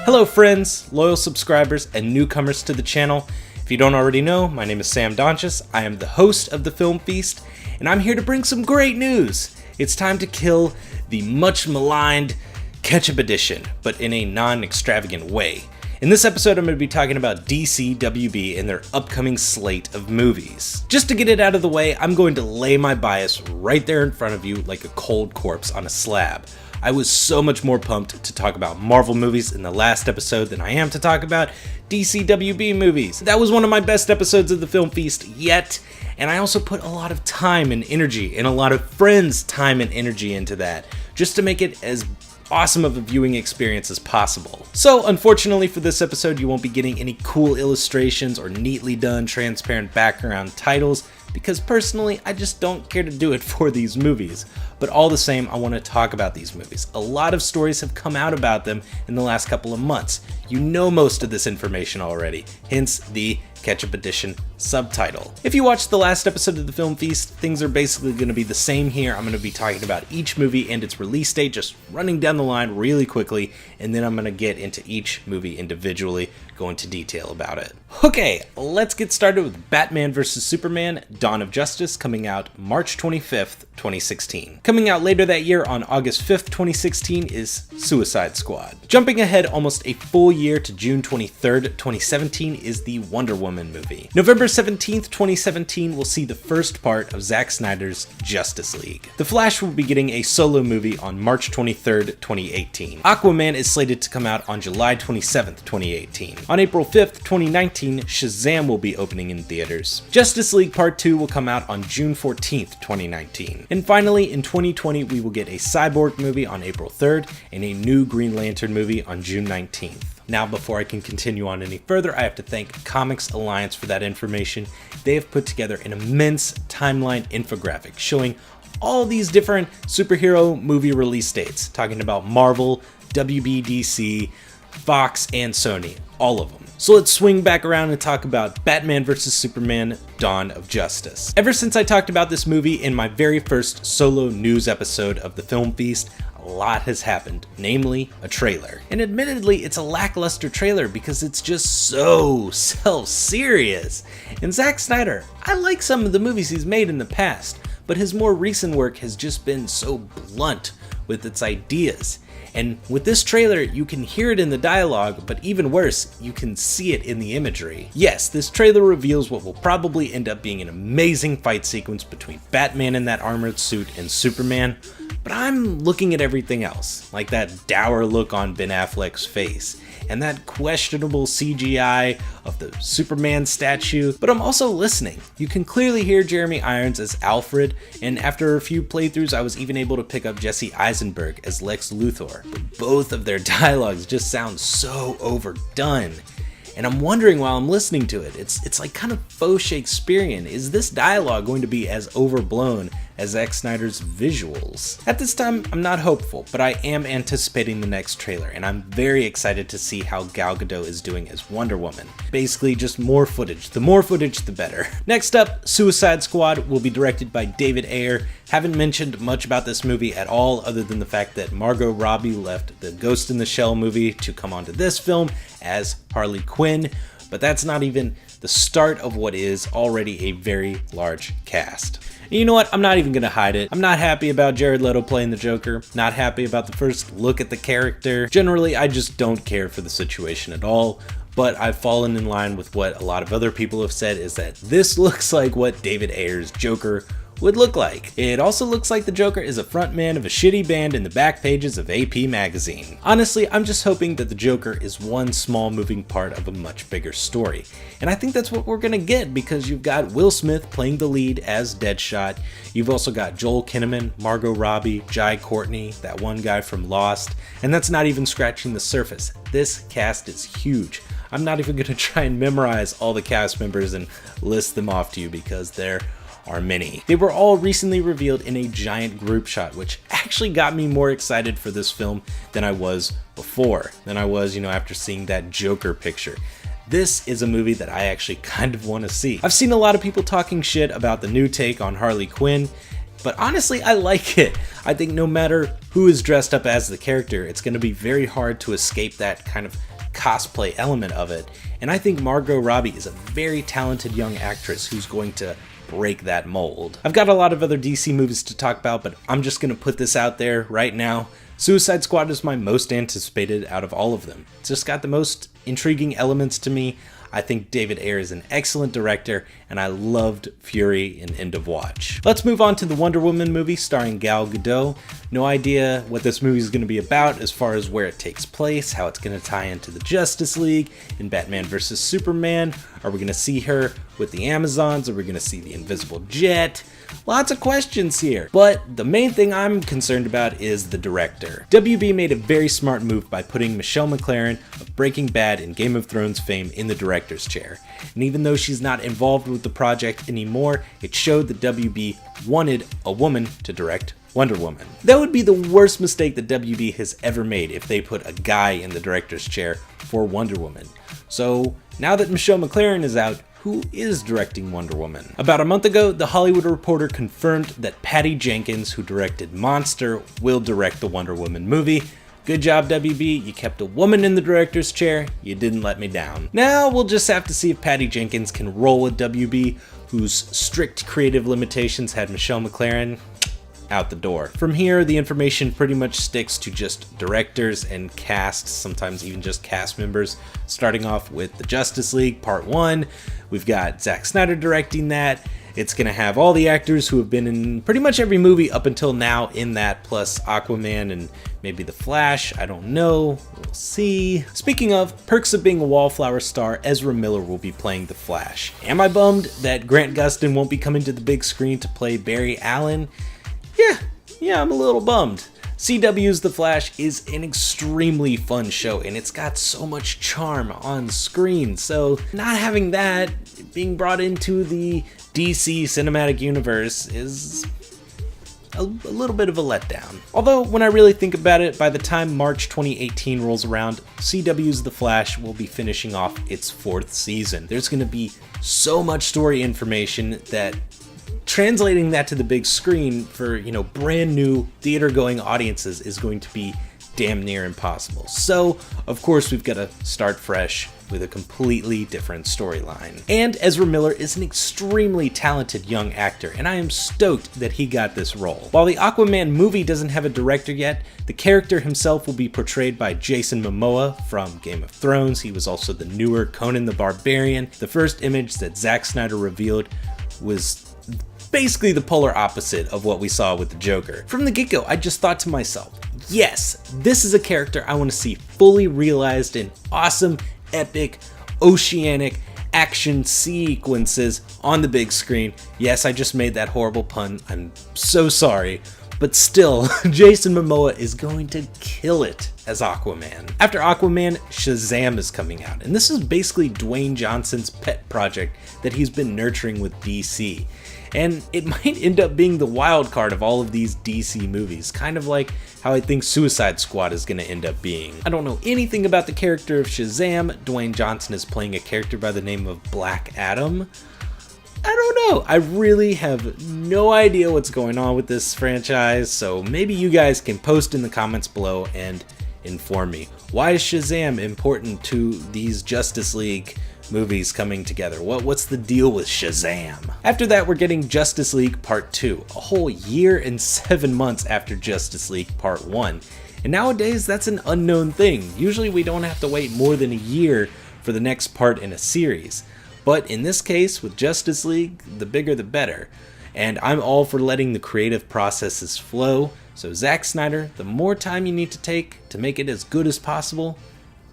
Hello friends, loyal subscribers, and newcomers to the channel. If you don't already know, my name is Sam Donchis. I am the host of the Film Feast, and I'm here to bring some great news. It's time to kill the much maligned Ketchup Edition, but in a non-extravagant way. In this episode, I'm going to be talking about DC and their upcoming slate of movies. Just to get it out of the way, I'm going to lay my bias right there in front of you like a cold corpse on a slab. I was so much more pumped to talk about Marvel movies in the last episode than I am to talk about DC movies. That was one of my best episodes of the Film Feast yet, and I also put a lot of time and energy, and a lot of friends' time and energy into that, just to make it as awesome of a viewing experience as possible. So unfortunately for this episode, you won't be getting any cool illustrations or neatly done transparent background titles, because personally, I just don't care to do it for these movies. But all the same, I want to talk about these movies. A lot of stories have come out about them in the last couple of months. You know most of this information already, hence the Ketchup Edition subtitle. If you watched the last episode of the Film Feast, things are basically going to be the same here. I'm going to be talking about each movie and its release date, just running down the line really quickly, and then I'm going to get into each movie individually, go into detail about it. Okay, let's get started with Batman vs. Superman: Dawn of Justice, coming out March 25th, 2016. Coming out later that year on August 5th, 2016 is Suicide Squad. Jumping ahead almost a full year to June 23rd, 2017 is the Wonder Woman movie. November 17th, 2017 will see the first part of Zack Snyder's Justice League. The Flash will be getting a solo movie on March 23rd, 2018. Aquaman is slated to come out on July 27th, 2018. On April 5th, 2019, Shazam will be opening in theaters. Justice League Part 2 will come out on June 14th, 2019. And finally, in 2020, we will get a Cyborg movie on April 3rd and a new Green Lantern movie on June 19th. Now, before I can continue on any further, I have to thank Comics Alliance for that information. They have put together an immense timeline infographic showing all these different superhero movie release dates, talking about Marvel, WB, Fox, and Sony, all of them. So let's swing back around and talk about Batman vs. Superman: Dawn of Justice. Ever since I talked about this movie in my very first solo news episode of the Film Feast, a lot has happened, namely a trailer. And admittedly, it's a lackluster trailer because it's just so self-serious. And Zack Snyder, I like some of the movies he's made in the past, but his more recent work has just been so blunt with its ideas. And with this trailer, you can hear it in the dialogue, but even worse, you can see it in the imagery. Yes, this trailer reveals what will probably end up being an amazing fight sequence between Batman in that armored suit and Superman, but I'm looking at everything else, like that dour look on Ben Affleck's face, and that questionable CGI of the Superman statue, but I'm also listening. You can clearly hear Jeremy Irons as Alfred, and after a few playthroughs I was even able to pick up Jesse Eisenberg as Lex Luthor, but both of their dialogues just sound so overdone. And I'm wondering while I'm listening to it, it's like kind of faux Shakespearean. Is this dialogue going to be as overblown as Zack Snyder's visuals? At this time, I'm not hopeful, but I am anticipating the next trailer, and I'm very excited to see how Gal Gadot is doing as Wonder Woman. Basically, just more footage. The more footage, the better. Next up, Suicide Squad will be directed by David Ayer. Haven't mentioned much about this movie at all, other than the fact that Margot Robbie left the Ghost in the Shell movie to come onto this film as Harley Quinn, but that's not even the start of what is already a very large cast. And you know what? I'm not even gonna hide it. I'm not happy about Jared Leto playing the Joker. Not happy about the first look at the character. Generally, I just don't care for the situation at all. But I've fallen in line with what a lot of other people have said, is that this looks like what David Ayer's Joker would look like. It also looks like the Joker is a frontman of a shitty band in the back pages of AP magazine. Honestly, I'm just hoping that the Joker is one small moving part of a much bigger story. And I think that's what we're gonna get, because you've got Will Smith playing the lead as Deadshot. You've also got Joel Kinnaman, Margot Robbie, Jai Courtney, that one guy from Lost, and that's not even scratching the surface. This cast is huge. I'm not even gonna try and memorize all the cast members and list them off to you, because there are many. They were all recently revealed in a giant group shot, which actually got me more excited for this film than I was before, after seeing that Joker picture. This is a movie that I actually kind of want to see. I've seen a lot of people talking shit about the new take on Harley Quinn, but honestly, I like it. I think no matter who is dressed up as the character, it's going to be very hard to escape that kind of cosplay element of it, and I think Margot Robbie is a very talented young actress who's going to break that mold. I've got a lot of other DC movies to talk about, but I'm just going to put this out there right now. Suicide Squad is my most anticipated out of all of them. It's just got the most intriguing elements to me. I think David Ayer is an excellent director, and I loved Fury in End of Watch. Let's move on to the Wonder Woman movie starring Gal Gadot. No idea what this movie is going to be about as far as where it takes place, how it's going to tie into the Justice League in Batman vs. Superman. Are we going to see her with the Amazons? Are we going to see the Invisible Jet? Lots of questions here, but the main thing I'm concerned about is the director. WB made a very smart move by putting Michelle MacLaren of Breaking Bad and Game of Thrones fame in the director's chair. And even though she's not involved with the project anymore, it showed that WB wanted a woman to direct Wonder Woman. That would be the worst mistake that WB has ever made if they put a guy in the director's chair for Wonder Woman. So now that Michelle MacLaren is out, who is directing Wonder Woman? About a month ago, The Hollywood Reporter confirmed that Patty Jenkins, who directed Monster, will direct the Wonder Woman movie. Good job, WB. You kept a woman in the director's chair. You didn't let me down. Now we'll just have to see if Patty Jenkins can roll with WB, whose strict creative limitations had Michelle MacLaren out the door. From here, the information pretty much sticks to just directors and casts, sometimes even just cast members, starting off with the Justice League Part 1. We've got Zack Snyder directing that. It's gonna have all the actors who have been in pretty much every movie up until now in that, plus Aquaman and maybe The Flash, I don't know, we'll see. Speaking of, perks of being a Wallflower star, Ezra Miller will be playing The Flash. Am I bummed that Grant Gustin won't be coming to the big screen to play Barry Allen? Yeah, I'm a little bummed. CW's The Flash is an extremely fun show, and it's got so much charm on screen, so not having that being brought into the DC cinematic universe is a little bit of a letdown. Although, when I really think about it, by the time March 2018 rolls around, CW's The Flash will be finishing off its 4th season. There's going to be so much story information that translating that to the big screen for, brand new theater going audiences is going to be damn near impossible. So, of course, we've got to start fresh with a completely different storyline. And Ezra Miller is an extremely talented young actor, and I am stoked that he got this role. While the Aquaman movie doesn't have a director yet, the character himself will be portrayed by Jason Momoa from Game of Thrones. He was also the newer Conan the Barbarian. The first image that Zack Snyder revealed was basically the polar opposite of what we saw with the Joker. From the get-go, I just thought to myself, yes, this is a character I want to see fully realized in awesome, epic, oceanic action sequences on the big screen. Yes, I just made that horrible pun. I'm so sorry. But still, Jason Momoa is going to kill it as Aquaman. After Aquaman, Shazam is coming out, and this is basically Dwayne Johnson's pet project that he's been nurturing with DC. And it might end up being the wild card of all of these DC movies, kind of like how I think Suicide Squad is going to end up being. I don't know anything about the character of Shazam. Dwayne Johnson is playing a character by the name of Black Adam. I don't know. I really have no idea what's going on with this franchise, so maybe you guys can post in the comments below and inform me. Why is Shazam important to these Justice League movies coming together? What's the deal with Shazam? After that, we're getting Justice League Part 2, a whole year and 7 months after Justice League Part 1. And nowadays, that's an unknown thing. Usually we don't have to wait more than a year for the next part in a series. But in this case, with Justice League, the bigger the better. And I'm all for letting the creative processes flow. So Zack Snyder, the more time you need to take to make it as good as possible,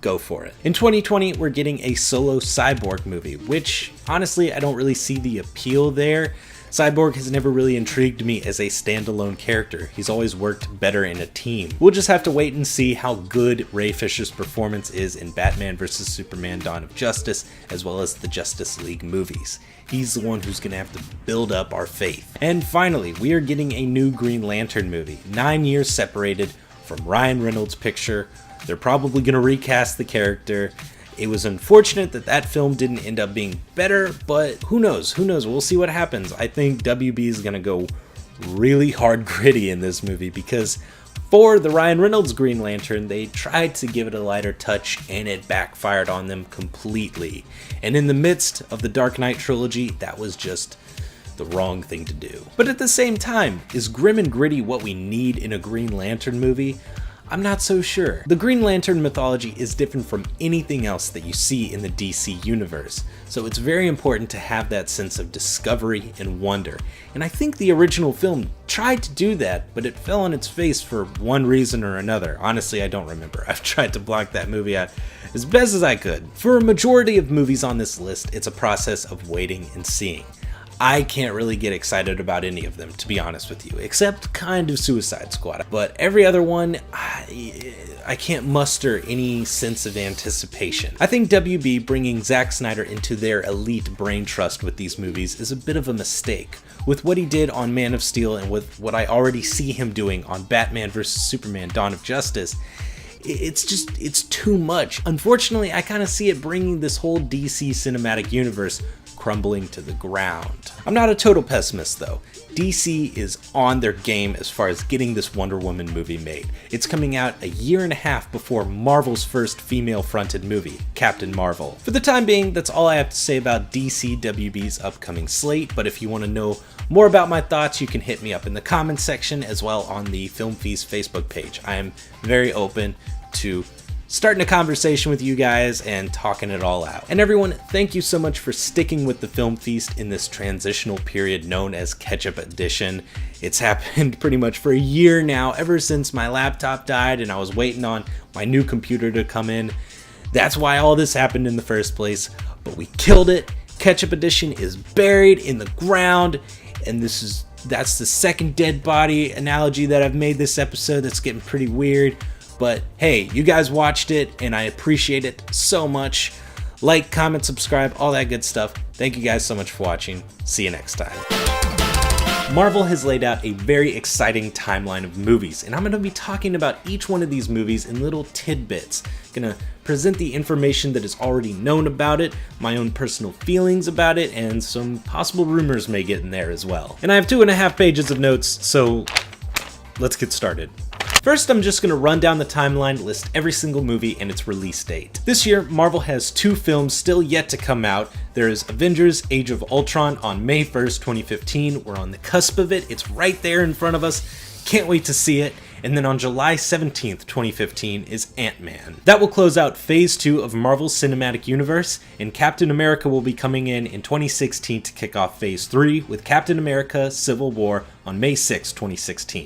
go for it. In 2020, we're getting a solo Cyborg movie, which honestly, I don't really see the appeal there. Cyborg has never really intrigued me as a standalone character. He's always worked better in a team. We'll just have to wait and see how good Ray Fisher's performance is in Batman vs. Superman: Dawn of Justice, as well as the Justice League movies. He's the one who's gonna have to build up our faith. And finally, we are getting a new Green Lantern movie, 9 years separated from Ryan Reynolds' picture. They're probably gonna recast the character. It was unfortunate that that film didn't end up being better, but who knows? We'll see what happens. I think WB is going to go really hard gritty in this movie because for the Ryan Reynolds Green Lantern, they tried to give it a lighter touch and it backfired on them completely. And in the midst of the Dark Knight trilogy, that was just the wrong thing to do. But at the same time, is grim and gritty what we need in a Green Lantern movie? I'm not so sure. The Green Lantern mythology is different from anything else that you see in the DC universe, so it's very important to have that sense of discovery and wonder. And I think the original film tried to do that, but it fell on its face for one reason or another. Honestly, I don't remember. I've tried to block that movie out as best as I could. For a majority of movies on this list, it's a process of waiting and seeing. I can't really get excited about any of them, to be honest with you, except kind of Suicide Squad. But every other one, I can't muster any sense of anticipation. I think WB bringing Zack Snyder into their elite brain trust with these movies is a bit of a mistake. With what he did on Man of Steel and with what I already see him doing on Batman vs. Superman: Dawn of Justice, it's too much. Unfortunately, I kind of see it bringing this whole DC cinematic universe crumbling to the ground. I'm not a total pessimist though. DC is on their game as far as getting this Wonder Woman movie made. It's coming out a year and a half before Marvel's first female-fronted movie, Captain Marvel. For the time being, that's all I have to say about DC WB's upcoming slate, but if you want to know more about my thoughts, you can hit me up in the comments section as well on the Film Feast Facebook page. I am very open to starting a conversation with you guys and talking it all out. And everyone, thank you so much for sticking with the Film Feast in this transitional period known as Ketchup Edition. It's happened pretty much for a year now, ever since my laptop died and I was waiting on my new computer to come in. That's why all this happened in the first place, but we killed it. Ketchup Edition is buried in the ground, and that's the second dead body analogy that I've made this episode. That's getting pretty weird. But hey, you guys watched it and I appreciate it so much. Like, comment, subscribe, all that good stuff. Thank you guys so much for watching. See you next time. Marvel has laid out a very exciting timeline of movies, and I'm going to be talking about each one of these movies in little tidbits. I'm going to present the information that is already known about it, my own personal feelings about it, and some possible rumors may get in there as well. And I have 2.5 pages of notes, so let's get started. First, I'm just going to run down the timeline, list every single movie and its release date. This year, Marvel has 2 films still yet to come out. There is Avengers: Age of Ultron on May 1st, 2015. We're on the cusp of it. It's right there in front of us. Can't wait to see it. And then on July 17th, 2015 is Ant-Man. That will close out Phase 2 of Marvel's Cinematic Universe, and Captain America will be coming in 2016 to kick off Phase 3 with Captain America: Civil War on May 6, 2016.